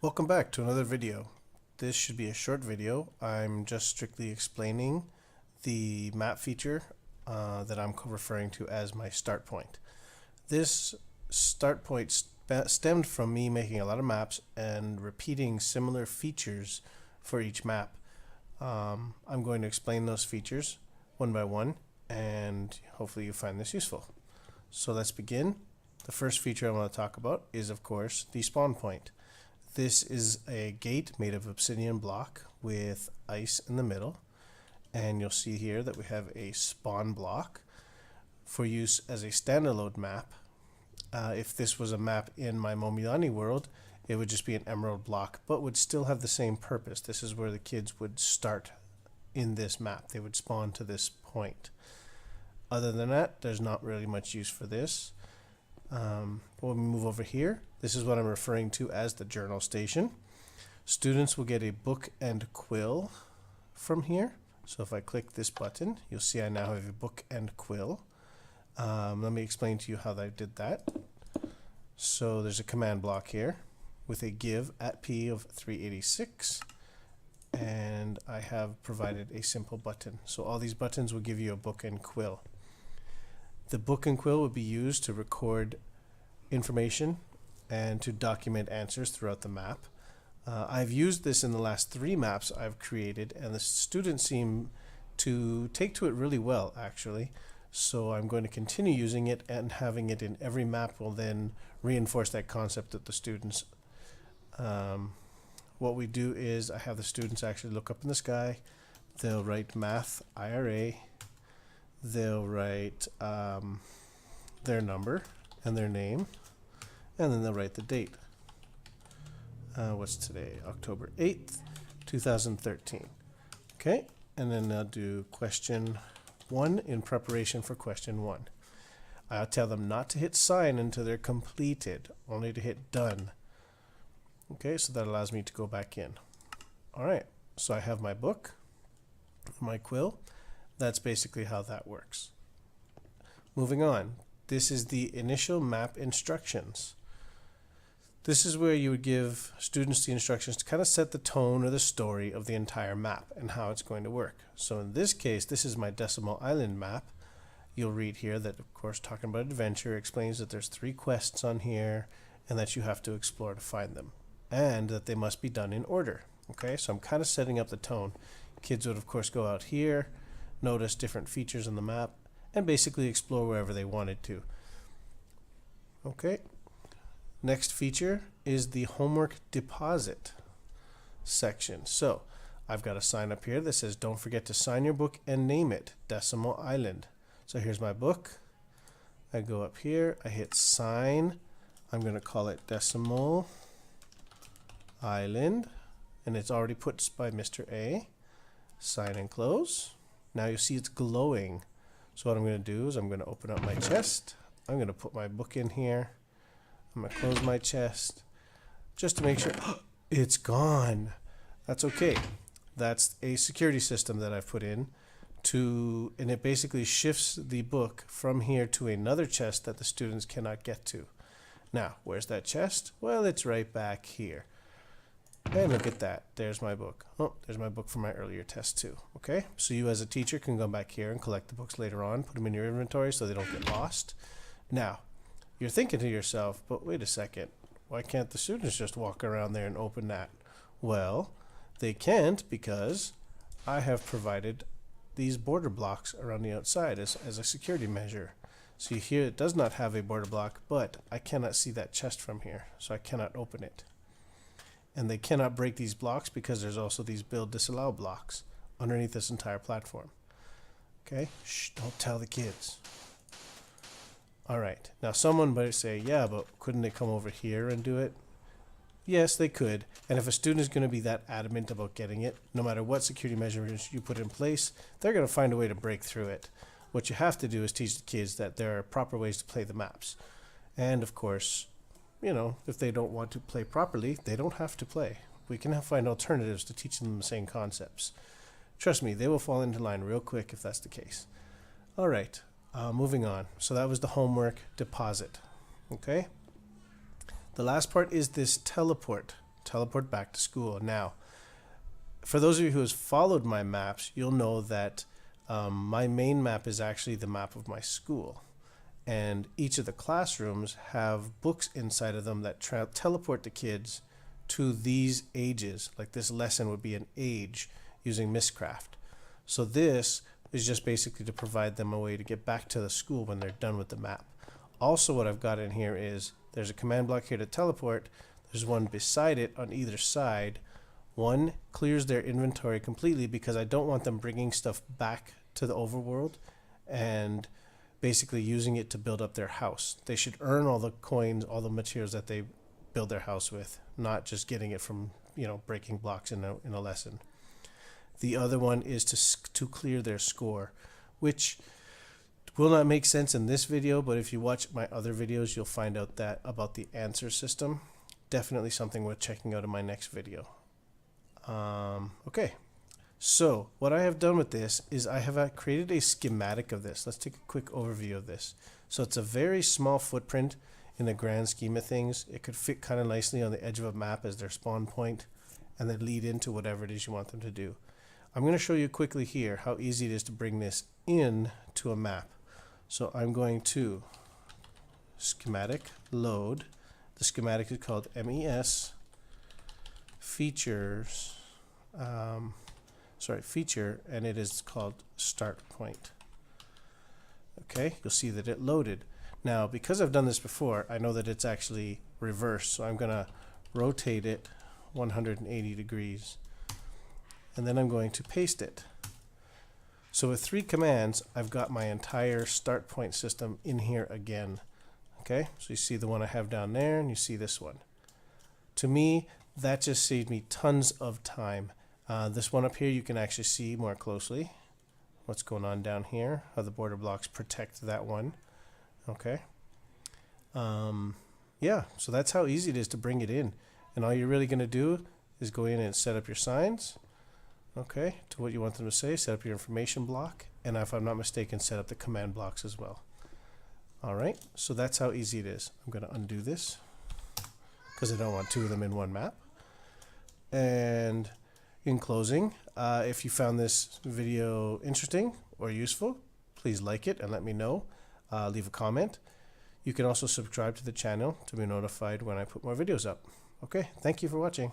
Welcome back to another video. This should be a short video. I'm just strictly explaining the map feature that I'm referring to as my start point. This start point stemmed from me making a lot of maps and repeating similar features for each map. I'm going to explain those features one by one, and hopefully you find this useful. So let's begin. The first feature I want to talk about is, of course, the spawn point. This is a gate made of obsidian block with ice in the middle, and you'll see here that we have a spawn block for use as a standalone map. If this was a map in my Momilani world, it would just be an emerald block, but would still have the same purpose. This is where the kids would start in this map. They would spawn to this point. Other than that, there's not really much use for this. When we move over here, this is what I'm referring to as the journal station. Students will get a book and quill from here. So if I click this button, you'll see I now have a book and quill. Let me explain to you how I did that. So there's a command block here with a give at P of 386, and I have provided a simple button. So all these buttons will give you a book and quill. The book and quill will be used to record information and to document answers throughout the map. I've used this in the last 3 maps I've created, and the students seem to take to it really well, actually. So I'm going to continue using it, and having it in every map will then reinforce that concept with the students. What we do is I have the students actually look up in the sky. They'll write math IRA. They'll write their number and their name, and then they'll write the date. What's today? October 8th, 2013. Okay, and then they'll do question 1 in preparation for question 1. I'll tell them not to hit sign until they're completed, only to hit done. Okay, so that allows me to go back in. Alright, so I have my book, my quill. That's basically how that works. Moving on, this is the initial map instructions. This is where you would give students the instructions to kind of set the tone or the story of the entire map and how it's going to work. So in this case, this is my Decimal Island map. You'll read here that, of course, talking about adventure explains that there's 3 quests on here and that you have to explore to find them, and that they must be done in order. Okay, so I'm kind of setting up the tone. Kids would, of course, go out here, notice different features on the map, and basically explore wherever they wanted to. Okay, next feature is the homework deposit section. So I've got a sign up here that says don't forget to sign your book and name it Decimal Island. So here's my book. I go up here, I hit sign. I'm going to call it Decimal Island, and it's already put by Mr. A. Sign and close. Now you see it's glowing. So what I'm going to do is I'm going to open up my chest. I'm going to put my book in here. I'm going to close my chest just to make sure it's gone. That's okay. That's a security system that I've put in and it basically shifts the book from here to another chest that the students cannot get to. Now, where's that chest? Well, it's right back here. And look at that. There's my book. Oh, there's my book from my earlier test too. Okay, so you as a teacher can go back here and collect the books later on, put them in your inventory so they don't get lost. Now, you're thinking to yourself, but wait a second. Why can't the students just walk around there and open that? Well, they can't because I have provided these border blocks around the outside as a security measure. So here it does not have a border block, but I cannot see that chest from here, so I cannot open it. And they cannot break these blocks because there's also these build disallow blocks underneath this entire platform. Okay, shh, don't tell the kids. Alright, now someone might say, yeah, but couldn't they come over here and do it? Yes, they could. And if a student is going to be that adamant about getting it, no matter what security measures you put in place, they're going to find a way to break through it. What you have to do is teach the kids that there are proper ways to play the maps. And of course, you know, if they don't want to play properly, they don't have to play. We can find alternatives to teaching them the same concepts. Trust me, they will fall into line real quick if that's the case. All right, moving on. So that was the homework deposit. Okay. The last part is this teleport teleport back to school. Now, for those of you who has followed my maps, you'll know that my main map is actually the map of my school. And each of the classrooms have books inside of them that teleport the kids to these ages. Like this lesson would be an age using Mistcraft. So this is just basically to provide them a way to get back to the school when they're done with the map. Also, what I've got in here is there's a command block here to teleport. There's one beside it on either side. One clears their inventory completely because I don't want them bringing stuff back to the overworld and basically using it to build up their house. They should earn all the coins, all the materials that they build their house with, not just getting it from, breaking blocks in a lesson. The other one is to clear their score, which will not make sense in this video, but if you watch my other videos, you'll find out that about the answer system. Definitely something worth checking out in my next video. Okay, so what I have done with this is I have created a schematic of this. Let's take a quick overview of this. So it's a very small footprint in the grand scheme of things. It could fit kind of nicely on the edge of a map as their spawn point and then lead into whatever it is you want them to do. I'm going to show you quickly here how easy it is to bring this in to a map. So I'm going to schematic load. The schematic is called MES features. Feature, and it is called StartPoint. Okay, you'll see that it loaded. Now, because I've done this before, I know that it's actually reversed, so I'm going to rotate it 180 degrees, and then I'm going to paste it. So with 3 commands, I've got my entire StartPoint system in here again. Okay, so you see the one I have down there, and you see this one. To me, that just saved me tons of time. This one up here you can actually see more closely what's going on down here, how the border blocks protect that one. Okay. Yeah, so that's how easy it is to bring it in. And all you're really going to do is go in and set up your signs, okay, to what you want them to say, set up your information block, and if I'm not mistaken, set up the command blocks as well. Alright, so that's how easy it is. I'm going to undo this because I don't want 2 of them in one map. And in closing, if you found this video interesting or useful, please like it and let me know. Leave a comment. You can also subscribe to the channel to be notified when I put more videos up. Okay, thank you for watching.